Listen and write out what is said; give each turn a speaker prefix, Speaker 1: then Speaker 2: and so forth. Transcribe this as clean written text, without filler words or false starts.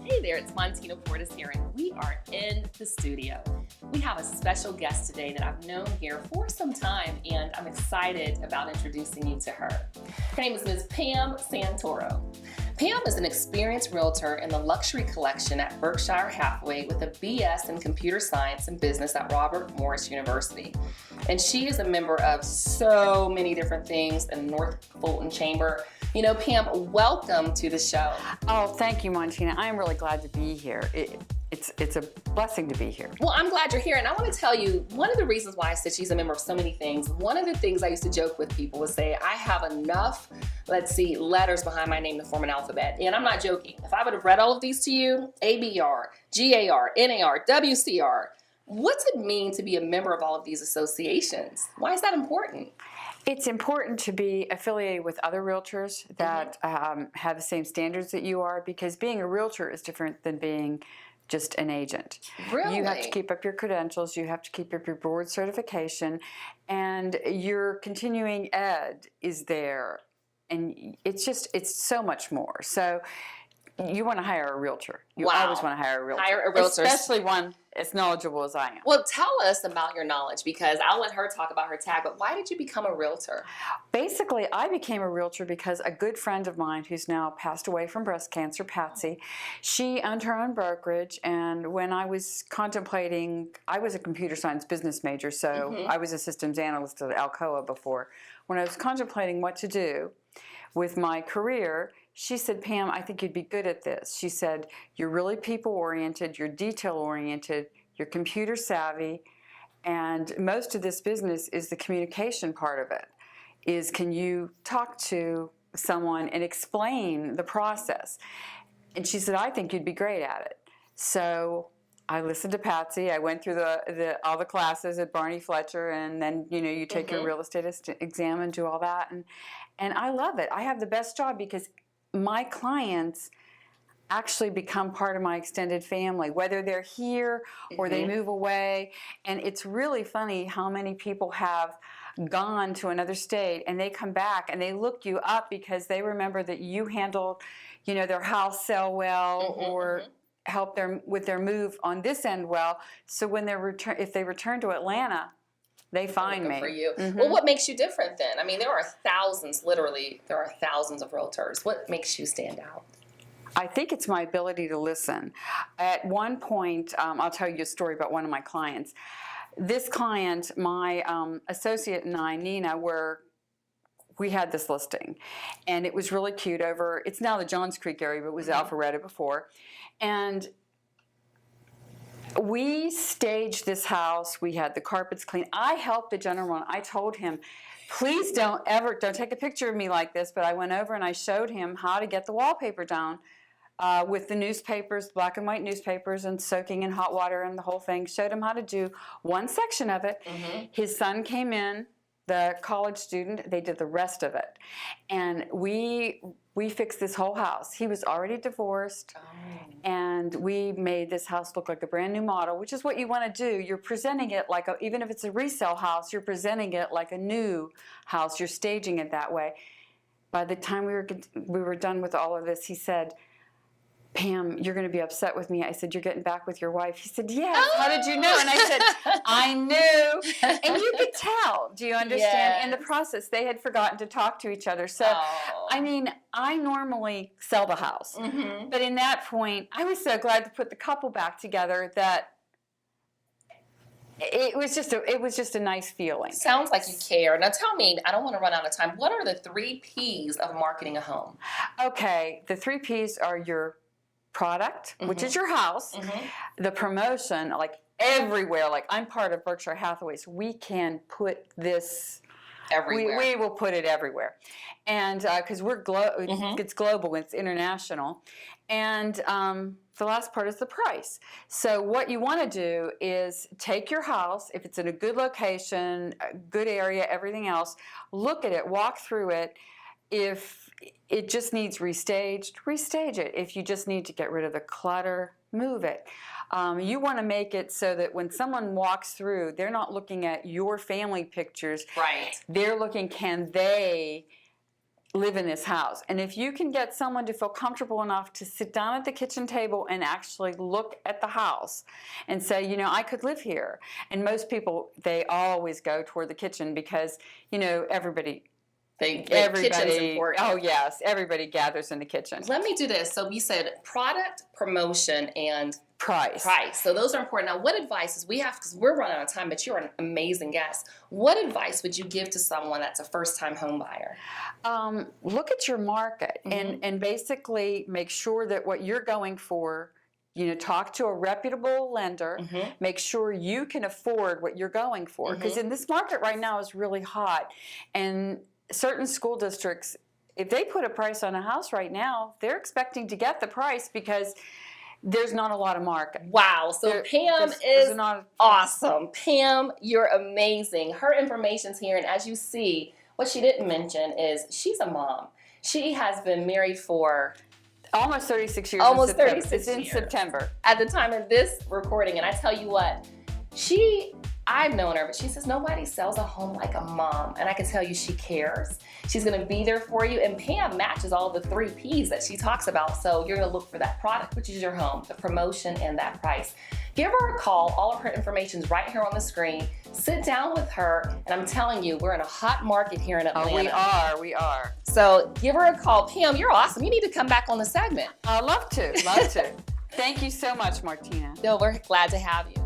Speaker 1: Hey there, it's Montina Portis here, and we are in the studio. We have a special guest today that I've known here for some time, and I'm excited about introducing you to her. Her name is Ms. Pam Santoro. Pam is an experienced realtor in the luxury collection at Berkshire Hathaway with a BS in computer science and business at Robert Morris University. And she is a member of so many different things in North Fulton Chamber. You know, Pam, welcome to the show.
Speaker 2: Oh, thank you, Montina. I'm really glad to be here. It's a blessing to be here.
Speaker 1: Well, I'm glad you're here, and I want to tell you, one of the reasons why I said she's a member of so many things, one of the things I used to joke with people was say, I have enough, letters behind my name to form an alphabet. And I'm not joking. If I would have read all of these to you, ABR, GAR, NAR, WCR, what's it mean to be a member of all of these associations? Why is that important?
Speaker 2: It's important to be affiliated with other realtors that have the same standards that you are, because being a realtor is different than being just an agent.
Speaker 1: Really?
Speaker 2: You have to keep up your credentials, you have to keep up your board certification, and your continuing ed is there. And it's so much more. So you want to hire a realtor. You always want to hire a realtor.
Speaker 1: Hire a realtor.
Speaker 2: Especially one as knowledgeable as I am.
Speaker 1: Well, tell us about your knowledge, because I'll let her talk about her tag, but why did you become a realtor?
Speaker 2: Basically, I became a realtor because a good friend of mine who's now passed away from breast cancer, Patsy, she owned her own brokerage, and when I was contemplating, I was a computer science business major, so I was a systems analyst at Alcoa before. When I was contemplating what to do with my career, she said, Pam, I think you'd be good at this. She said, you're really people-oriented, you're detail-oriented, you're computer-savvy, and most of this business is the communication part of it, is can you talk to someone and explain the process? And she said, I think you'd be great at it. So I listened to Patsy. I went through all the classes at Barney Fletcher, and then you take your real estate exam and do all that, and I love it. I have the best job because my clients actually become part of my extended family, whether they're here or they move away. And it's really funny how many people have gone to another state and they come back and they look you up because they remember that you handled, their house sell well or helped them with their move on this end well. So when if they return to Atlanta, they find me.
Speaker 1: For you. Well, what makes you different then? I mean, there are thousands of realtors. What makes you stand out?
Speaker 2: I think it's my ability to listen. At one point, I'll tell you a story about one of my clients. This client, my associate and I, Nina, we had this listing, and it was really cute it's now the Johns Creek area, but it was Alpharetta before. And we staged this house. We had the carpets clean. I helped the gentleman. I told him, please don't take a picture of me like this, but I went over and I showed him how to get the wallpaper down with the newspapers, black and white newspapers, and soaking in hot water and the whole thing. Showed him how to do one section of it. His son came in, the college student. They did the rest of it. And we fixed this whole house. He was already divorced, and we made this house look like a brand new model, which is what you want to do. You're presenting it like even if it's a resale house, you're presenting it like a new house. You're staging it that way. By the time we were done with all of this, he said, Pam, you're going to be upset with me. I said, you're getting back with your wife. He said, yes. How did you know? And I said, I knew. And you could tell. Do you understand?
Speaker 1: Yes.
Speaker 2: In the process, they had forgotten to talk to each other. So, I mean, I normally sell the house. But in that point, I was so glad to put the couple back together that it was just a nice feeling.
Speaker 1: Sounds like you care. Now tell me, I don't want to run out of time, what are the 3 P's of marketing a home?
Speaker 2: Okay, the 3 P's are your product, which is your house, the promotion, like everywhere. Like I'm part of Berkshire Hathaway, so we can put this everywhere. We will put it everywhere, and because it's global, it's international, and the last part is the price. So what you want to do is take your house, if it's in a good location, a good area, everything else, look at it, walk through it. If it just needs restaged, restage it. If you just need to get rid of the clutter, move it. You want to make it so that when someone walks through, they're not looking at your family pictures.
Speaker 1: Right.
Speaker 2: They're looking, can they live in this house. And if you can get someone to feel comfortable enough to sit down at the kitchen table and actually look at the house and say, you know, I could live here. And most people, they always go toward the kitchen because, you know, everybody,
Speaker 1: kitchen's important.
Speaker 2: oh yes, everybody gathers in the kitchen.
Speaker 1: Let me do this. So you said product, promotion, and
Speaker 2: price.
Speaker 1: So those are important. Now, what advice is because we're running out of time, but you're an amazing guest. What advice would you give to someone that's a first-time home buyer?
Speaker 2: Look at your market and basically make sure that what you're going for, you know, talk to a reputable lender, make sure you can afford what you're going for. Because in this market right now is really hot. And certain school districts, if they put a price on a house right now, they're expecting to get the price because there's not a lot of market.
Speaker 1: Wow. So Pam is awesome. Pam, you're amazing. Her information's here. And as you see, what she didn't mention is she's a mom. She has been married for
Speaker 2: almost 36 years.
Speaker 1: Almost 36 years.
Speaker 2: It's in September.
Speaker 1: At the time of this recording. And I tell you what, I've known her, but she says nobody sells a home like a mom. And I can tell you she cares. She's going to be there for you. And Pam matches all the 3 Ps that she talks about. So you're going to look for that product, which is your home, the promotion, and that price. Give her a call. All of her information's right here on the screen. Sit down with her. And I'm telling you, we're in a hot market here in Atlanta.
Speaker 2: Oh, we are.
Speaker 1: So give her a call. Pam, you're awesome. You need to come back on the segment.
Speaker 2: I'd love to. Thank you so much, Martina.
Speaker 1: No, we're glad to have you.